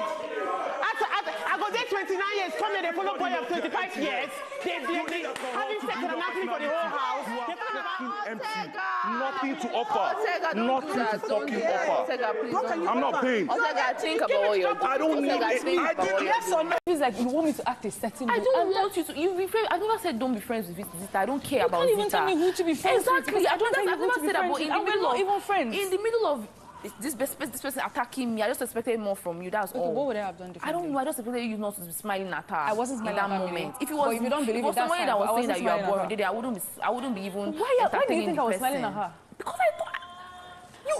I go there 29 years, come here, they follow boy of 25 years. They having sex and nothing for the whole house. They talk about empty. Nothing to offer. Ortega, Nothing to fucking offer. Ortega, please don't. I'm not paying. Ortega, think about what you're doing. I don't need it. I did Yes or no? It's like you want me to act a certain way. I don't want you to. You be friends. I never said don't be friends with Zita. I don't care about Zita. You can't even tell me who to be friends with. Exactly. I don't. I've never said that. But in the middle of even friends. In the middle of this person attacking me, I just expected more from you. That's all. What would I have done differently? I don't know. I just expected you not to be smiling at her. I wasn't smiling in that at her moment. really. If it was, if you don't believe it, that's somebody that was saying that you are boring, I wouldn't be even. Why do you think I was smiling at her? Because I thought.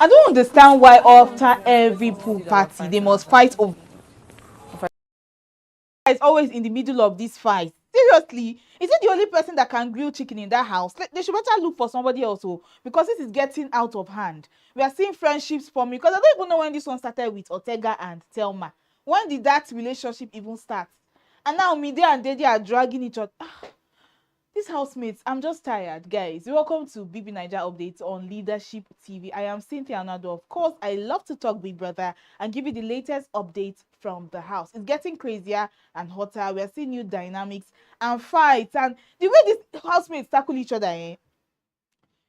I don't understand why after every pool party they must fight over. It's always in the middle of this fight. Seriously, is it the only person that can grill chicken in that house? They should better look for somebody else, because this is getting out of hand. We are seeing friendships forming, because I don't even know when this one started with Ortega and Telma. When did that relationship even start? And now Mide and Deji are dragging each other. These housemates, I'm just tired, guys. Welcome to BBNAIJA updates on Leadership TV. I am Cynthia Anado. Of course, I love to talk Big Brother and give you the latest updates from the house. It's getting crazier and hotter. We're seeing new dynamics and fights. And the way these housemates tackle each other,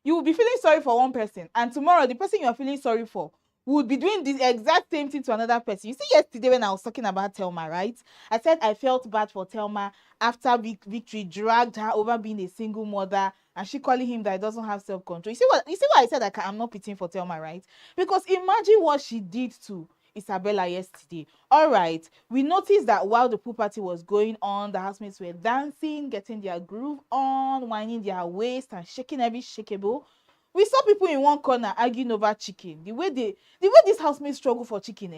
you will be feeling sorry for one person. And tomorrow, the person you're feeling sorry for would be doing the exact same thing to another person. You see, yesterday when I was talking about Thelma, right? I said I felt bad for Thelma after Victory dragged her over being a single mother and she calling him that he doesn't have self-control. You see why I said I'm not pitying for Thelma, right? Because imagine what she did to Isabella yesterday. All right, we noticed that while the pool party was going on, the housemates were dancing, getting their groove on, winding their waist and shaking every shakeable. We saw people in one corner arguing over chicken. The way these housemates struggle for chicken,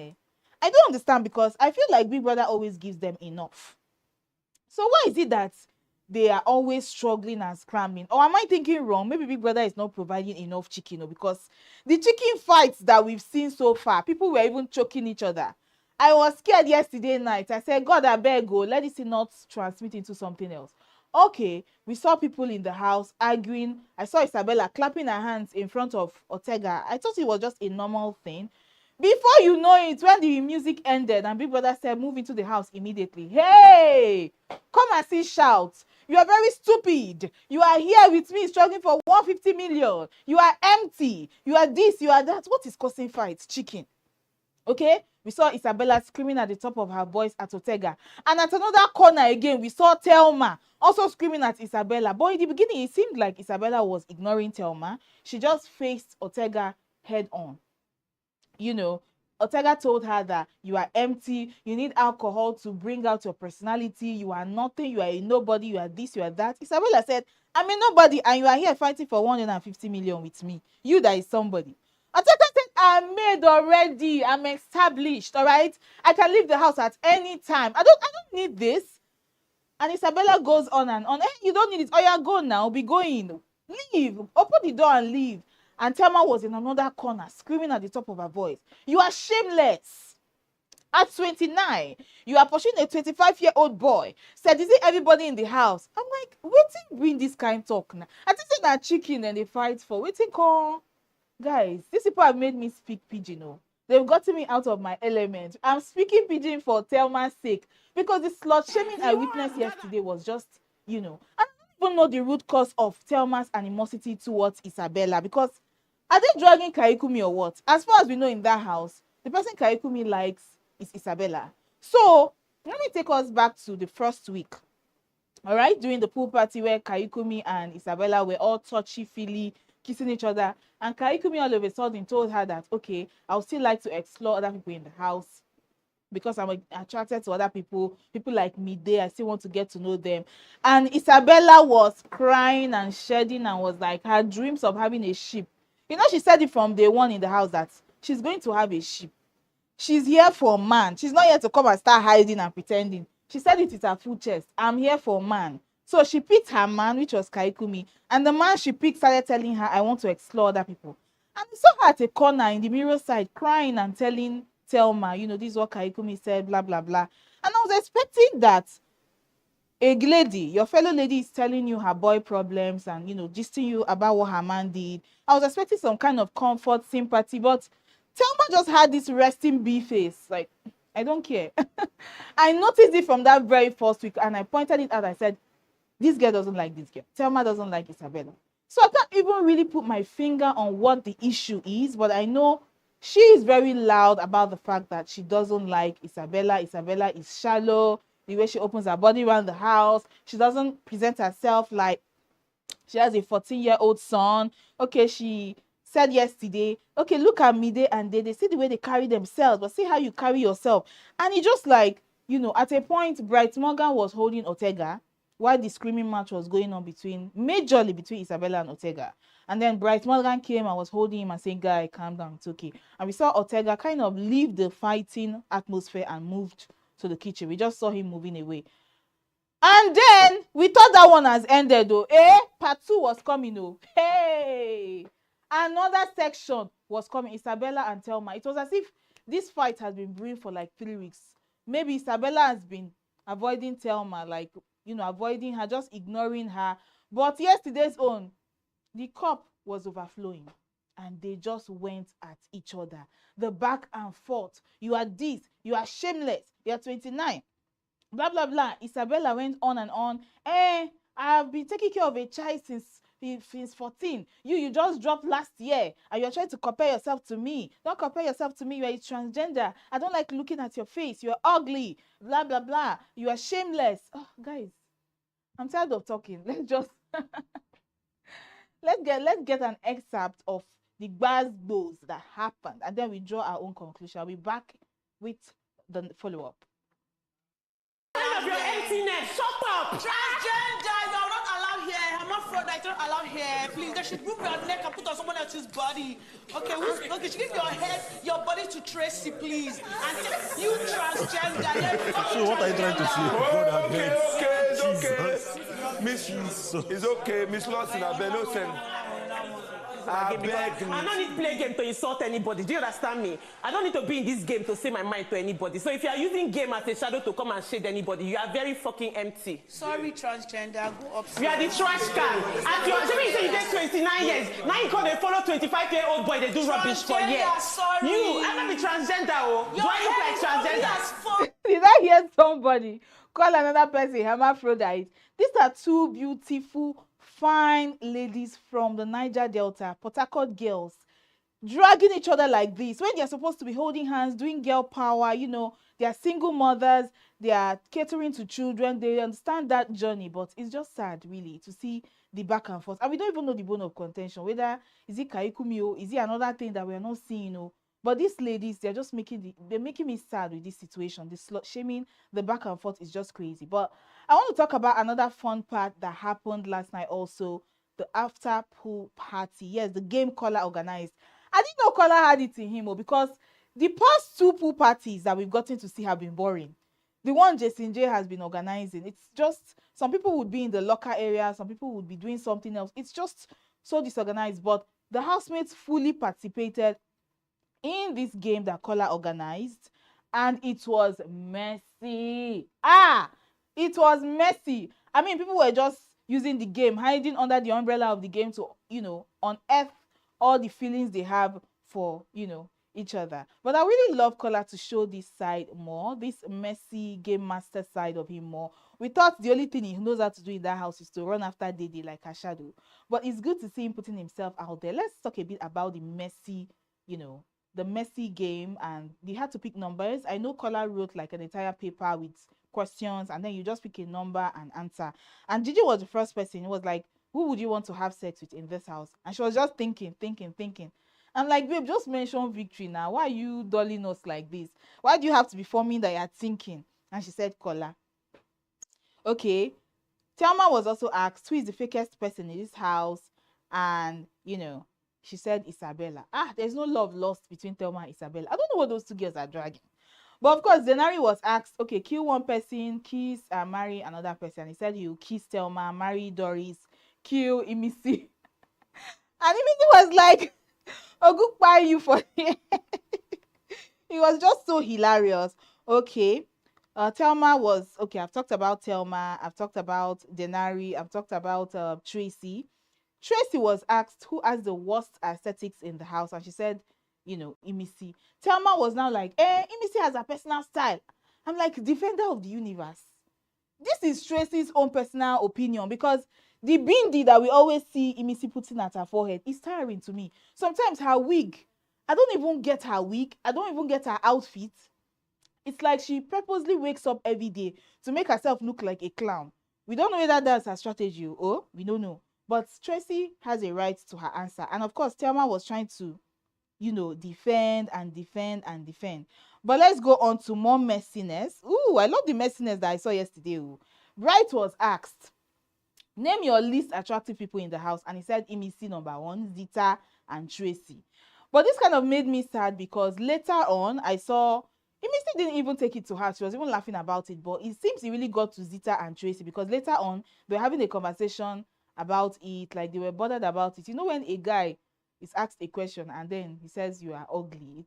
I don't understand, because I feel like Big Brother always gives them enough. So why is it that they are always struggling and scrambling? Or am I thinking wrong? Maybe Big Brother is not providing enough chicken, because the chicken fights that we've seen so far, people were even choking each other. I was scared yesterday night. I said, God, I beg, go, let this not transmit into something else. Okay, we saw people in the house arguing. I saw Isabella clapping her hands in front of Ortega. I thought it was just a normal thing. Before you know it, when the music ended and Big Brother said, move into the house immediately. Hey, come and see shouts. You are very stupid. You are here with me struggling for 150 million. You are empty. You are this, you are that. What is causing fights? Chicken. Okay, we saw Isabella screaming at the top of her voice at Ortega. And at another corner again, we saw Thelma also screaming at Isabella. But in the beginning, it seemed like Isabella was ignoring Thelma. She just faced Ortega head on. You know, Ortega told her that you are empty, you need alcohol to bring out your personality, you are nothing, you are a nobody, you are this, you are that. Isabella said, I'm a nobody and you are here fighting for 150 million with me. You that is somebody. Ortega said, I'm made already, I'm established, all right? I can leave the house at any time. I don't need this. And Isabella goes on and on. Hey, you don't need it. Oh, yeah, go now. Be going. Leave. Open the door and leave. And Thelma was in another corner, screaming at the top of her voice. You are shameless. At 29, you are pursuing a 25-year-old boy. Said, is it everybody in the house? I'm like, waiting bring this kind of talk now. I think that chicken and they fight for. Waiting call. Guys, these people have made me speak pidgin. They've gotten me out of my element. I'm speaking pidgin for Thelma's sake. Because the slut shaming I witnessed yesterday was just, I don't even know the root cause of Thelma's animosity towards Isabella. Because are they dragging Kaikunmi or what? As far as we know in that house, the person Kaikunmi likes is Isabella. So, let me take us back to the first week. All right? During the pool party where Kaikunmi and Isabella were all touchy-feely, kissing each other. And Kaikunmi all of a sudden told her that, okay, I would still like to explore other people in the house because I'm attracted to other people like Mide. I still want to get to know them. And Isabella was crying and shedding and was like, her dreams of having a sheep. She said it from day one in the house that she's going to have a sheep. She's here for man. She's not here to come and start hiding and pretending. She said it with her full chest. I'm here for man. So she picked her man, which was Kaikunmi. And the man she picked started telling her, I want to explore other people. And we saw her at a corner in the mirror side crying and telling Thelma, this is what Kaikunmi said, blah, blah, blah. And I was expecting that a lady, your fellow lady is telling you her boy problems and, gisting you about what her man did. I was expecting some kind of comfort, sympathy, but Thelma just had this resting bee face. Like, I don't care. I noticed it from that very first week, and I pointed it out. I said, this girl doesn't like this girl. Thelma doesn't like Isabella. So I can't even really put my finger on what the issue is, but I know she is very loud about the fact that she doesn't like Isabella. Isabella is shallow. The way she opens her body around the house. She doesn't present herself like she has a 14-year-old son. Okay, she said yesterday, okay, look at Mide and Dede. See the way they carry themselves, but see how you carry yourself. And it just like, you know, at a point, Bright Morgan was holding Ortega while the screaming match was going on majorly between Isabella and Ortega. And then Bright Morgan came and was holding him and saying, guy, calm down, it's okay. And we saw Ortega kind of leave the fighting atmosphere and moved to the kitchen. We just saw him moving away. And then we thought that one has ended though. Part 2 was coming though. Hey! Another section was coming. Isabella and Telma. It was as if this fight has been brewing for like 3 weeks. Maybe Isabella has been avoiding Telma, like, you know, avoiding her, just ignoring her. But yesterday's own, the cup was overflowing. And they just went at each other. The back and forth. You are this. You are shameless. You are 29. Blah, blah, blah. Isabella went on and on. I've been taking care of a child since 14. You just dropped last year. And you're trying to compare yourself to me. Don't compare yourself to me. You are a transgender. I don't like looking at your face. You are ugly. Blah, blah, blah. You are shameless. Oh, guys. I'm tired of talking. Let's just... let's get an excerpt of the gbas that happened. And then we draw our own conclusion. I'll be back with the follow-up. Of your emptiness, shut up! Transgender, you are not allowed here. I'm not fraud, I don't allow here. Please, they should move your neck and put on someone else's body. Okay, okay, give your head, your body to Tracy, please. And you transgender. So what are you trying to say? Okay. Miss, it's okay. Miss Lawson, I beg no send. I beg. I don't need to play game to insult anybody. Do you understand me? I don't need to be in this game to say my mind to anybody. So if you are using game as a shadow to come and shade anybody, you are very fucking empty. Sorry, transgender. Go up. You are the trash can. At your Jimmy, you say you get 29 years. Now you come and follow 25-year-old boy. They do rubbish for years. Sorry. You, I'm not be transgender. Oh. Do I look like transgender? Did I hear somebody call another person hermaphrodite? These are two beautiful, fine ladies from the Niger Delta, Port Harcourt girls, dragging each other like this when they're supposed to be holding hands, doing girl power. You know, they are single mothers, they are catering to children, they understand that journey, but it's just sad really to see the back and forth. And we don't even know the bone of contention, whether is it Kaikunmi or is it another thing that we're not seeing, you know. But these ladies, they're just making me sad with this situation. This slut shaming, the back and forth is just crazy. But I want to talk about another fun part that happened last night also, the after pool party. Yes, the game Kola organized. I didn't know Kola had it in him, because the past 2 pool parties that we've gotten to see have been boring. The one Jason J has been organizing, it's just, some people would be in the locker area, some people would be doing something else. It's just so disorganized. But the housemates fully participated in this game that Kola organized, and it was messy. It was messy. I mean, people were just using the game, hiding under the umbrella of the game to, you know, unearth all the feelings they have for, you know, each other. But I really love Kola to show this side more, this messy game master side of him more. We thought the only thing he knows how to do in that house is to run after Dede like a shadow. But it's good to see him putting himself out there. Let's talk a bit about the messy, you know, the messy game. And they had to pick numbers. I know Kola wrote like an entire paper with questions, and then you just pick a number and answer. And Gigi was the first person. It was like, who would you want to have sex with in this house? And she was just thinking. I'm like, babe, just mention victory now. Why are you dulling us like this? Why do you have to be forming that you're thinking? And she said Kola. Okay. Thelma was also asked, who is the fakest person in this house? And, you know, she said Isabella. There's no love lost between Thelma and Isabella. I don't know what those 2 girls are dragging. But of course, Denari was asked, okay, kill one person, kiss and marry another person. He said he'll kiss Thelma, marry Doris, kill Imisi. And Imisi was like, oh, goodbye you for it. It was just so hilarious. Okay. Thelma was, okay, I've talked about Thelma, I've talked about Denari, I've talked about Tracy. Tracy was asked who has the worst aesthetics in the house, and she said Imisi. Thelma was now like, Imisi has a personal style. I'm like, defender of the universe. This is Tracy's own personal opinion, because the bindi that we always see Imisi putting at her forehead is tiring to me. Sometimes her wig, I don't even get her wig. I don't even get her outfit. It's like she purposely wakes up every day to make herself look like a clown. We don't know whether that's her strategy. We don't know. But Tracy has a right to her answer. And of course, Thelma was trying to, defend and defend and defend. But let's go on to more messiness. Ooh, I love the messiness that I saw yesterday. Ooh. Bright was asked, name your least attractive people in the house. And he said Imisi number 1, Zita, and Tracy. But this kind of made me sad, because later on, I saw Imisi didn't even take it to heart. She was even laughing about it. But it seems it really got to Zita and Tracy, because later on, they were having a conversation about it. Like, they were bothered about it. When a guy is asked a question and then he says you are ugly,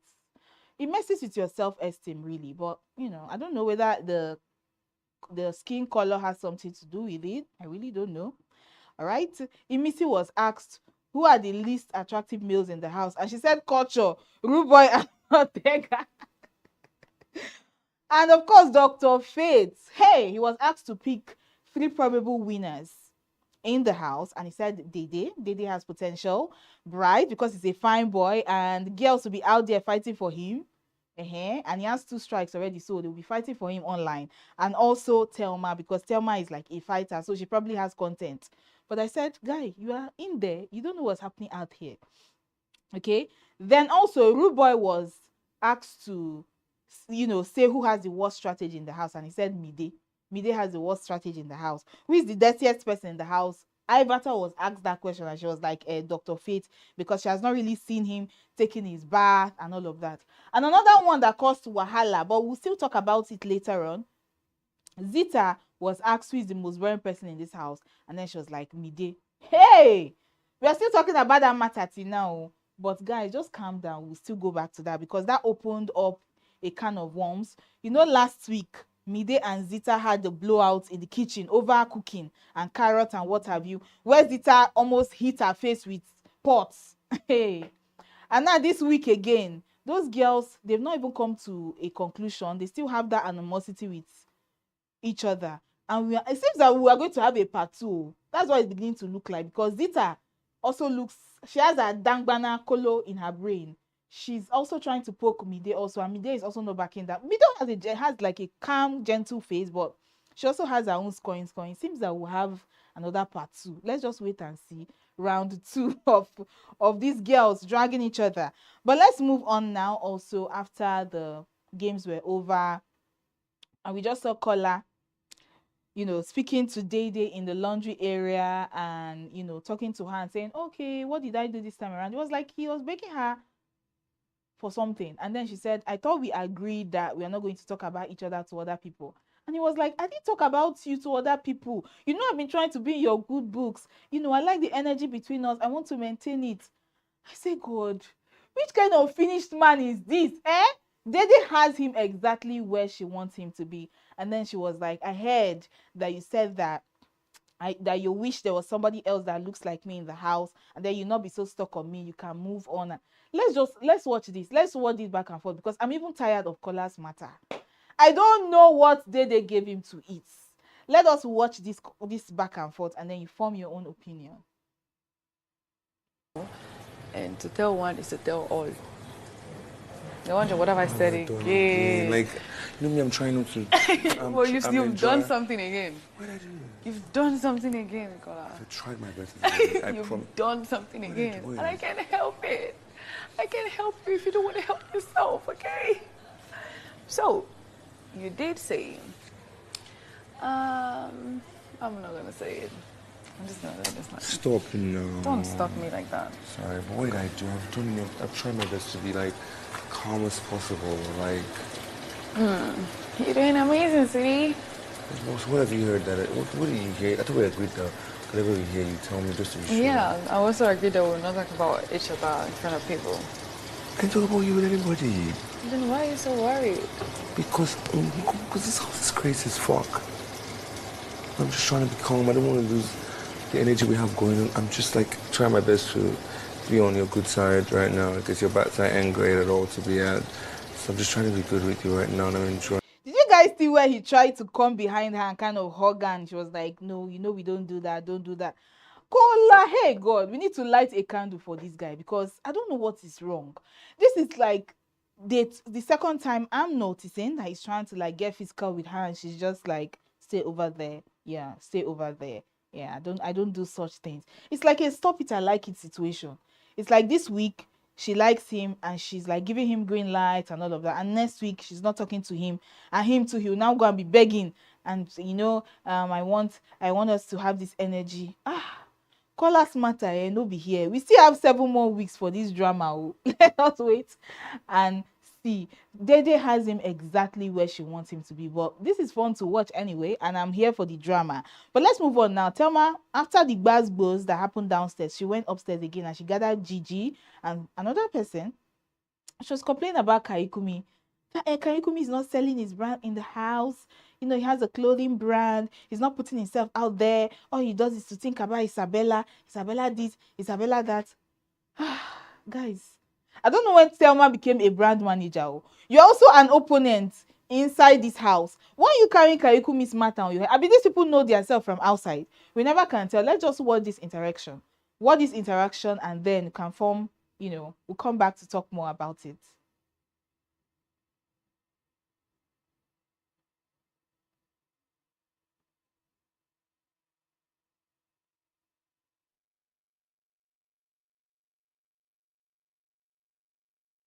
it messes with your self-esteem, really. But I don't know whether the skin color has something to do with it. I really don't know. All right. Imisi was asked, who are the least attractive males in the house? And she said culture, Rude Boy and Ortega. And of course, Dr. Faith, he was asked to pick 3 probable winners in the house, and he said Dede has potential. Bright, because he's a fine boy and girls will be out there fighting for him. And he has 2 strikes already, so they'll be fighting for him online. And also Thelma, because Thelma is like a fighter, so she probably has content. But I said, guy, you are in there, you don't know what's happening out here. Okay. Then also Rude Boy was asked to say who has the worst strategy in the house, and he said Mide has the worst strategy in the house. Who is the dirtiest person in the house? Ivata was asked that question, and she was like, Dr. Faith, because she has not really seen him taking his bath and all of that. And another one that caused wahala, but we'll still talk about it later on. Zita was asked who is the most boring person in this house, and then she was like, Mide. Hey, we are still talking about that matter till now, but guys, just calm down. We'll still go back to that, because that opened up a can of worms. Last week, Mide and Zita had the blowout in the kitchen over cooking and carrot and what have you, where Zita almost hit her face with pots. And now this week again, those girls, they've not even come to a conclusion. They still have that animosity with each other. And it seems that we are going to have a part 2. That's what it's beginning to look like, because Zita also she has a dangbana kolo in her brain. She's also trying to poke Mide also, and Mide is also not backing that. Mide has like a calm, gentle face, but she also has her own scoring. It seems that we'll have another part 2. Let's just wait and see round 2 of these girls dragging each other. But let's move on now. Also, after the games were over, and we just saw Kola, speaking to Dede in the laundry area, and talking to her and saying, okay, what did I do this time around? It was like he was begging her for something, and then she said, I thought we agreed that we are not going to talk about each other to other people. And he was like, I didn't talk about you to other people. I've been trying to be in your good books. I like the energy between us. I want to maintain it. I say, God, which kind of finished man is this? Dede has him exactly where she wants him to be. And then she was like, I heard that you said that you wish there was somebody else that looks like me in the house, and then you not be so stuck on me, you can move on. Let's watch this. Let's watch this back and forth, because I'm even tired of Kola's matter. I don't know what they gave him to eat. Let us watch this back and forth, and then you form your own opinion. And to tell one is to tell all. I wonder what have I said again? Like, me, I'm trying not to. Well, you've done something again. What did I do? You've done something again, Kola. I tried my best. You've done something again, and I can't help it. I can't help you if you don't want to help yourself, okay? So, you did say, I'm not gonna say it. I'm just gonna let this not. Stop, no. Don't stop me like that. Sorry, but what did I do? I've tried my best to be like calm as possible, like. You're doing amazing, sweetie. What have you heard that? What did you hear? I thought we agreed that whatever you hear, you tell me just to be sure. Yeah, I also agreed that we'll not talk about each other in front of people. I can talk about you with anybody. Then why are you so worried? Because this house is crazy as fuck. I'm just trying to be calm. I don't want to lose the energy we have going on. I'm just like trying my best to be on your good side right now because your bad side ain't great at all to be at. So I'm just trying to be good with you right now and I'm enjoying. Did you guys see where he tried to come behind her and kind of hug her and she was like, no, you know we don't do that, don't do that. Kola, hey God, we need to light a candle for this guy because I don't know what is wrong. This is like the second time I'm noticing that he's trying to like get physical with her and she's just like, stay over there. Yeah, stay over there. Yeah, I don't do such things. It's like a stop it, I like it situation. It's like this week she likes him and she's like giving him green light and all of that, and next week she's not talking to him, and him too, he'll now go and be begging and I want us to have this energy. Cola's matter, no be here. We still have 7 more weeks for this drama. Let us wait and see. Dede has him exactly where she wants him to be. But this is fun to watch anyway, and I'm here for the drama. But let's move on now. Thelma, after the buzz that happened downstairs, she went upstairs again and she gathered Gigi and another person. She was complaining about Kaikunmi. Kaikunmi is not selling his brand in the house. He has a clothing brand. He's not putting himself out there. All he does is to think about Isabella. Isabella this, Isabella that. Guys, I don't know when Thelma became a brand manager. You're also an opponent inside this house. Why are you carrying Kaikunmi's matter on your head? I mean, these people know themselves from outside. We never can tell. Let's just watch this interaction. Watch this interaction and then confirm, we'll come back to talk more about it.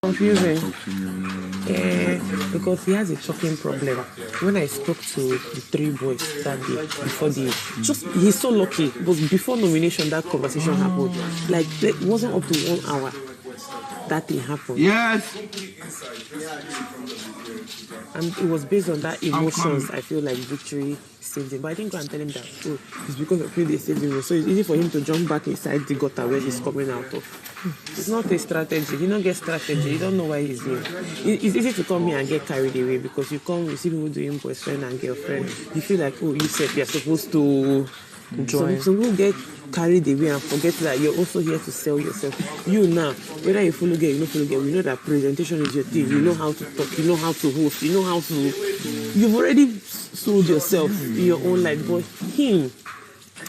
Confusing. Because he has a choking problem. When I spoke to the 3 boys that day, before he's so lucky, but before nomination, that conversation happened. Like, it wasn't up to 1 hour that thing happened. Yes! And it was based on that emotions, I feel like victory saved him. But I didn't go and tell him that, it's because of who they saved him. So it's easy for him to jump back inside the gutter where he's coming out of. It's not a strategy. He don't get strategy. You don't know why he's here. It's easy to come here and get carried away because you see people doing boyfriend and girlfriend. You feel like, you said you're supposed to join. So we'll get carried away and forget that you're also here to sell yourself. You now, whether you follow girl, you don't follow girl, we know that presentation is your thing. You know how to talk, you know how to host, you know how to. You've already sold yourself in your own life, but him.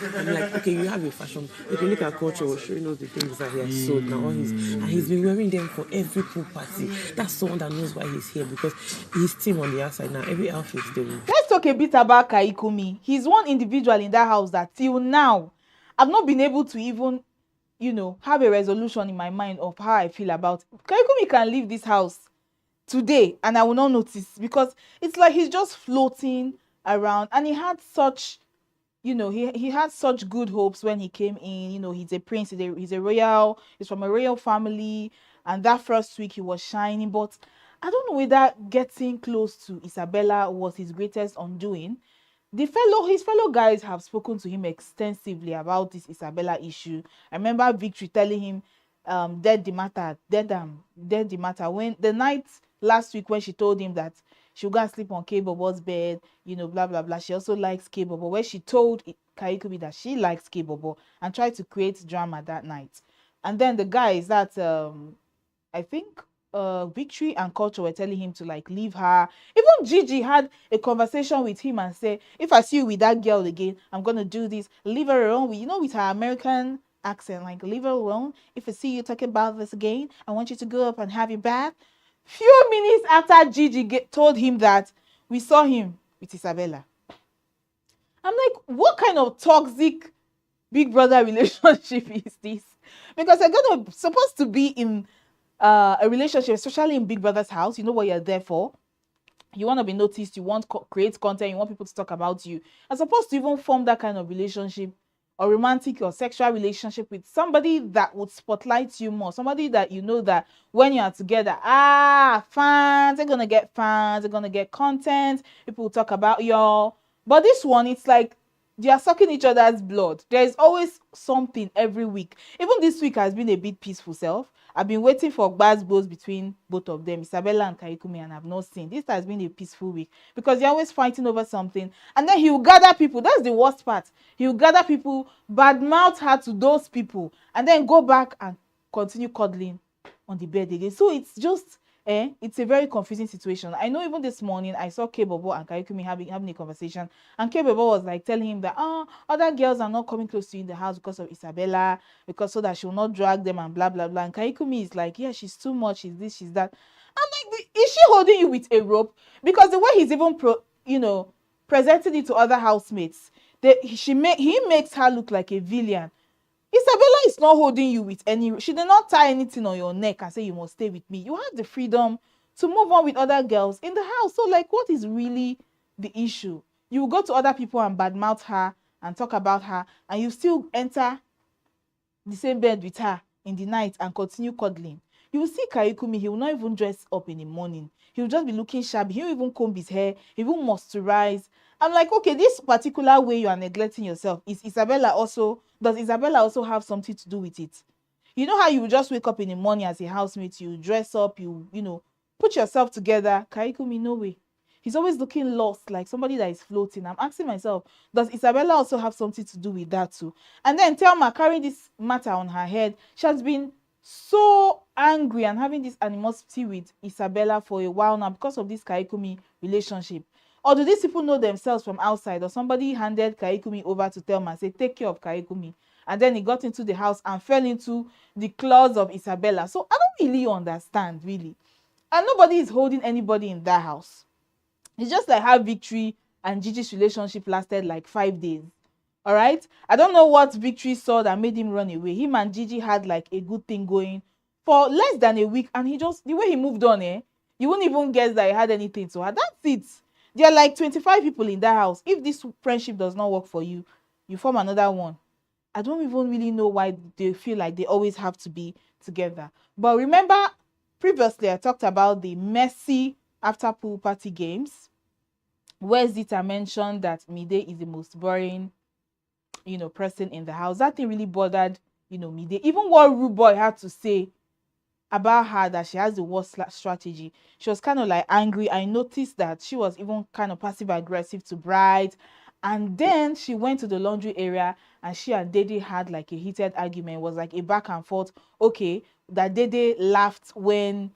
I'm like, okay, you have a fashion. If you look at culture, we're showing us the things that he has sold now. And he's been wearing them for every pool party. That's someone that knows why he's here because his team on the outside now, every outfit they will. Let's talk a bit about Kaikunmi. He's one individual in that house that till now, I've not been able to even, have a resolution in my mind of how I feel about it. Kaikunmi can leave this house today and I will not notice because it's like he's just floating around and he had such... he had such good hopes when he came in. He's a prince, he's from a royal family, and that first week he was shining. But I don't know whether getting close to Isabella was his greatest undoing. His fellow guys have spoken to him extensively about this Isabella issue. I remember Victory telling him, dead the matter. When the night last week when she told him that she'll go and sleep on K-Bobo's bed, blah, blah, blah. She also likes K-Bobo. Where she told Kaikunmi that she likes K-Bobo and tried to create drama that night. And then the guys that, I think, Victory and Culture were telling him to, leave her. Even Gigi had a conversation with him and said, if I see you with that girl again, I'm going to do this. Leave her alone. With her American accent, leave her alone. If I see you talking about this again, I want you to go up and have your bath. Few minutes after Gigi told him that we saw him with Isabella. I'm like, what kind of toxic Big Brother relationship is this? Because they're supposed to be in a relationship, especially in Big Brother's house. You know what you're there for. You want to be noticed. You want to create content. You want people to talk about you. You're supposed to even form that kind of relationship or romantic or sexual relationship with somebody that would spotlight you more. Somebody that that when you are together, fans, they're going to get fans, they're going to get content, people will talk about y'all. But this one, it's like they are sucking each other's blood. There is always something every week. Even this week has been a bit peaceful self. I've been waiting for buzz between both of them, Isabella and Kaikunmi, and I've not seen. This has been a peaceful week because they're always fighting over something. And then he will gather people. That's the worst part. He will gather people, badmouth her to those people, and then go back and continue cuddling on the bed again. So it's just it's a very confusing situation. I know even this morning I saw K-Bobo and Kaikunmi having a conversation, and K-Bobo was like telling him that other girls are not coming close to you in the house because of Isabella, because so that she will not drag them and blah blah blah. And Kaikunmi is like, yeah, she's too much, she's this, she's that. I'm like, is she holding you with a rope? Because the way he's even presenting it to other housemates, he makes her look like a villain. Isabella is not holding you with any. She did not tie anything on your neck and say you must stay with me. You have the freedom to move on with other girls in the house. So like, what is really the issue? You will go to other people and badmouth her and talk about her, and you still enter the same bed with her in the night and continue cuddling. You will see Kaikunmi, he will not even dress up in the morning. He will just be looking shabby. He will even comb his hair. He will moisturize. I'm like, okay, this particular way you are neglecting yourself, does Isabella also have something to do with it? You know how you just wake up in the morning as a housemate, you dress up, you put yourself together. Kaikunmi, no way. He's always looking lost, like somebody that is floating. I'm asking myself, does Isabella also have something to do with that too? And then Thelma, carrying this matter on her head, she has been so angry and having this animosity with Isabella for a while now because of this Kaikunmi relationship. Or do these people know themselves from outside, or somebody handed Kaikunmi over to Thelma and said, take care of Kaikunmi, and then he got into the house and fell into the claws of Isabella? So I don't really understand, really. And nobody is holding anybody in that house. It's just like how Victory and Gigi's relationship lasted like 5 days. All right, I don't know what Victory saw that made him run away. Him and Gigi had like a good thing going for less than a week, and the way he moved on, you wouldn't even guess that he had anything to her. That's it. There are like 25 people in that house. If this friendship does not work for you, you form another one. I don't even really know why they feel like they always have to be together. But remember, previously I talked about the messy after pool party games, where Zita mentioned that Mide is the most boring, person in the house. That thing really bothered, Mide. Even what Rude Boy had to say about her, that she has the worst strategy, she was kind of like angry. I noticed that she was even kind of passive aggressive to Bright, and then she went to the laundry area and she and Dede had like a heated argument. It was like a back and forth. Okay, that Dede laughed when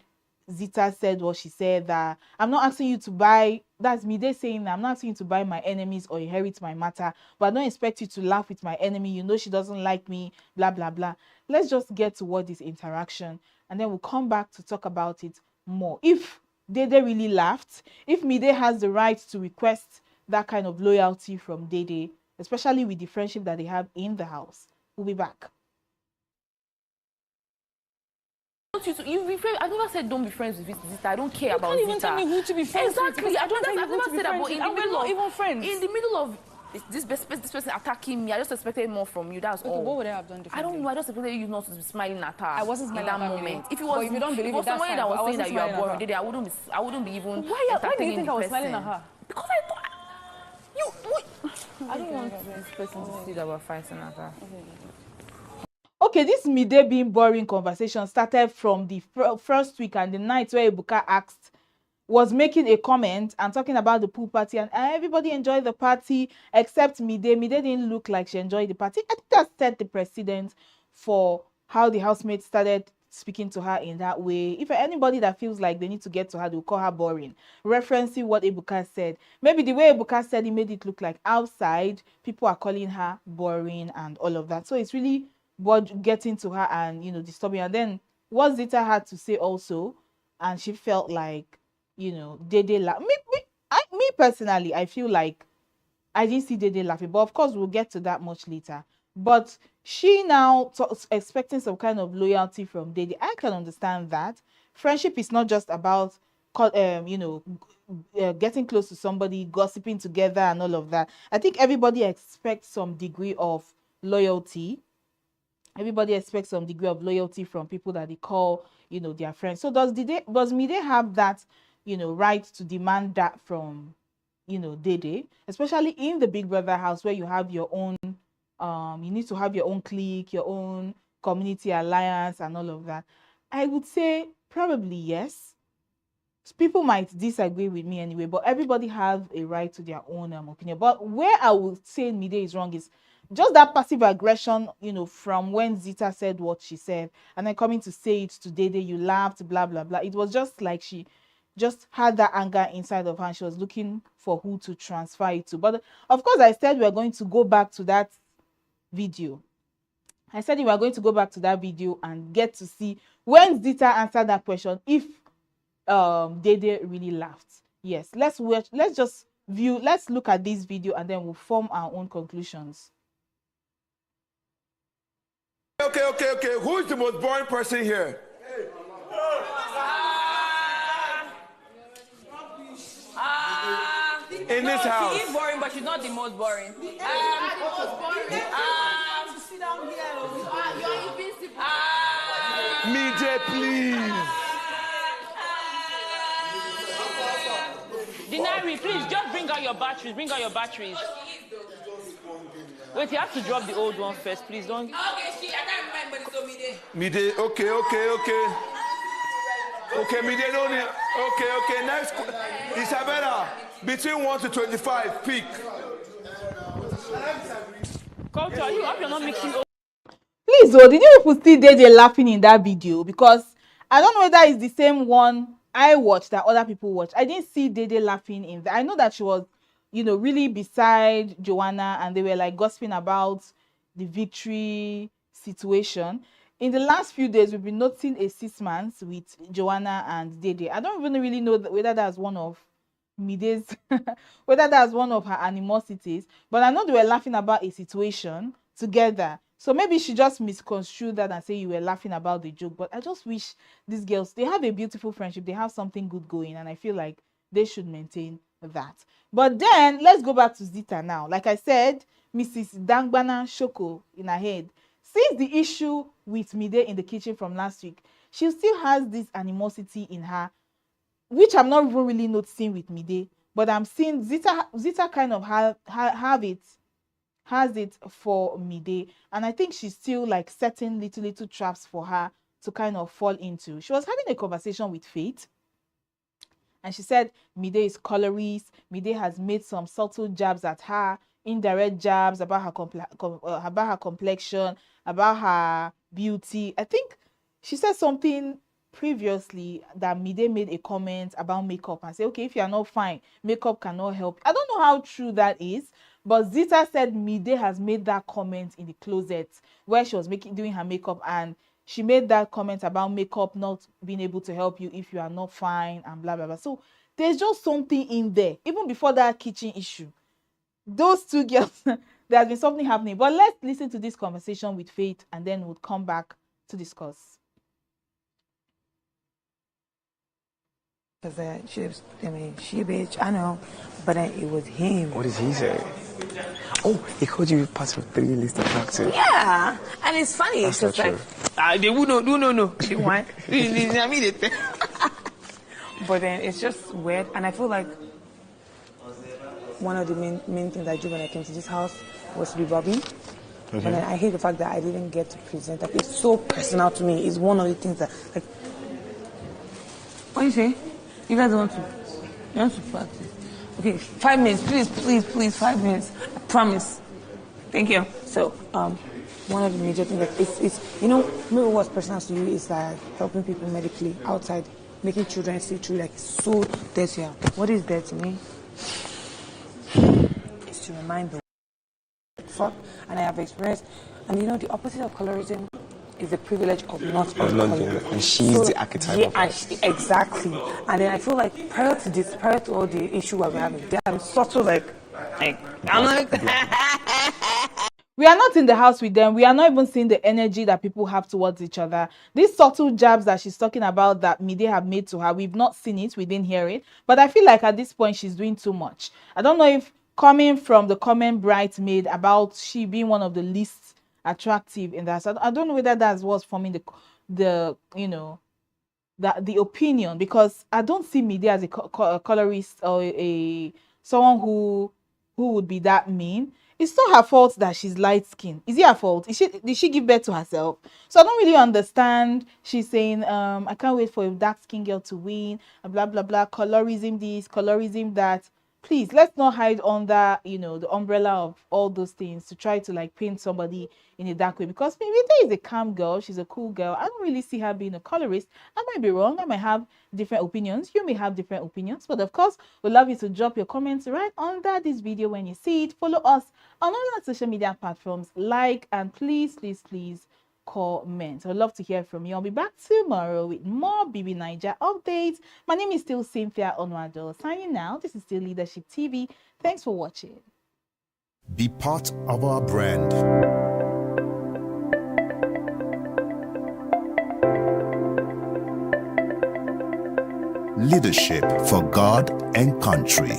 Zita said what she said, that I'm not asking you to buy, that's Mide saying that I'm not asking you to buy my enemies or inherit my matter, but I don't expect you to laugh with my enemy. She doesn't like me, blah blah blah. Let's just get to what this interaction, and then we'll come back to talk about it more. If Dede really laughed, if Mide has the right to request that kind of loyalty from Dede, especially with the friendship that they have in the house. We'll be back. I've never said don't be friends with Zita. I don't care about Zita. You can't even tell me who to be friends with. Exactly. I've never said that, but in the middle of even friends. In the middle of this person attacking me, I just expected more from you. That's all. What would I have done differently? I don't know. I just expected you not to be smiling at her. I wasn't smiling in that at her moment. If you don't believe it, that's somebody fine, that but I was saying wasn't that you are smiling at boring, I wouldn't be even. Why do you think I was smiling at her? Because I thought I don't want this person to see that we're fighting at her. Okay, this Mide being boring conversation started from the first week and the night where Ebuka was making a comment and talking about the pool party, and everybody enjoyed the party except Mide. Mide didn't look like she enjoyed the party. I think that set the precedent for how the housemates started speaking to her in that way. If anybody that feels like they need to get to her, they'll call her boring, referencing what Ebuka said. Maybe the way Ebuka said it made it look like outside people are calling her boring and all of that. So it's really getting to her and disturbing. And then what Zita had to say also, and she felt like Dede laugh. Me personally, I feel like I didn't see Dede laughing, but of course we'll get to that much later. But she now expecting some kind of loyalty from Dede. I can understand that. Friendship is not just about getting close to somebody, gossiping together and all of that. I think everybody expects some degree of loyalty. Everybody expects some degree of loyalty from people that they call, their friends. So does Mide have that, right to demand that from, Dede, especially in the Big Brother house where you have your own, you need to have your own clique, your own community alliance and all of that? I would say probably yes. People might disagree with me anyway, but everybody has a right to their own opinion. But where I would say Mide is wrong is just that passive aggression, from when Zita said what she said, and then coming to say it to Dede, you laughed, blah, blah, blah. It was just like she just had that anger inside of her, and she was looking for who to transfer it to. But of course, I said we are going to go back to that video. I said we are going to go back to that video and get to see when Zita answered that question, if Dede really laughed. Yes, let's watch, let's look at this video, and then we'll form our own conclusions. Okay. Who's the most boring person here? In this house. She is boring, but she's not the most boring. Sit down here. You're invincible. Mide, please. Dinari, please just bring out your batteries. Bring out your batteries. Wait, you have to drop the old one first, please. Don't. Okay, I can't remember, so Mide, okay. Okay, Mide, no need. Okay. Next, Isabella, between 1 to 25, pick. Culture, you hope you're not mixing. Please, did you people see Dede laughing in that video? Because I don't know whether it's the same one I watched that other people watched. I didn't see Dede laughing in that. I know that she was, really beside Joanna, and they were like gossiping about the victory situation. In the last few days, we've been noticing a 6 months with Joanna and Dede. I don't even really know whether that's one of Mide's, whether that's one of her animosities, but I know they were laughing about a situation together. So maybe she just misconstrued that and say you were laughing about the joke. But I just wish these girls, they have a beautiful friendship. They have something good going, and I feel like they should maintain that. But then let's go back to Zita now. Like I said, Mrs. Dangbana Shoko in her head, since the issue with Mide in the kitchen from last week, she still has this animosity in her, which I'm not even really noticing with Mide, but I'm seeing Zita kind of has it for Mide, and I think she's still like setting little traps for her to kind of fall into. She was having a conversation with Faith, and she said Mide is colorist. Mide has made some subtle jabs at her, indirect jabs about her complexion, about her beauty. I think she said something previously that Mide made a comment about makeup and said, okay, if you are not fine, makeup cannot help. I don't know how true that is, but Zita said Mide has made that comment in the closet where she was doing her makeup, and she made that comment about makeup not being able to help you if you are not fine and blah blah blah. So there's just something in there. Even before that kitchen issue, those two girls, there has been something happening. But let's listen to this conversation with Faith, and then we'll come back to discuss. Because she a bitch, I know, but it was him. What did he say? Oh, he called you part of 3 list attractive. Yeah, and it's funny. That's It's not like, they would no. She want. But then it's just weird, and I feel like one of the main things I do when I came to this house was to be Bobby. And then I hate the fact that I didn't get to present. Like, it's so personal to me. It's one of the things that, like, what do you say? You guys want to practice? Okay, 5 minutes, please, 5 minutes. I promise. Thank you. So, one of the major things, like, it's maybe what's personal to you is like helping people medically outside, making children see through, like, so dirty. What is that to me? It's to remind them. And I have experienced, and the opposite of colorism is the privilege of not being colored. And she's the archetype of that. Exactly. And then I feel like prior to all the issue we're having, I'm sort of like I'm like we are not in the house with them. We are not even seeing the energy that people have towards each other. These subtle jabs that she's talking about that Mide have made to her, we've not seen it, we didn't hear it. But I feel like at this point she's doing too much. I don't know if coming from the comment bridesmaid about she being one of the least attractive in that. So I don't know whether that was forming the opinion, because I don't see Mide as a colorist or someone who would be that mean. It's not her fault that she's light skinned. Is it her fault? Did she give birth to herself? So I don't really understand. She's saying I can't wait for a dark skinned girl to win and blah blah blah, colorism this, colorism that. please, let's not hide under, you know, the umbrella of all those things to try to like paint somebody in a dark way. Because maybe there is a calm girl, she's a cool girl. I don't really see her being a colorist. I might be wrong. I might have different opinions. You may have different opinions. But of course, we'd love you to drop your comments right under this video when you see it. Follow us on all our social media platforms. Like, and please comment. I'd love to hear from you. I'll be back tomorrow with more BBNAIJA updates. My name is still Cynthia Onwado. Signing out. This is still Leadership TV. Thanks for watching. Be part of our brand. Leadership for God and country.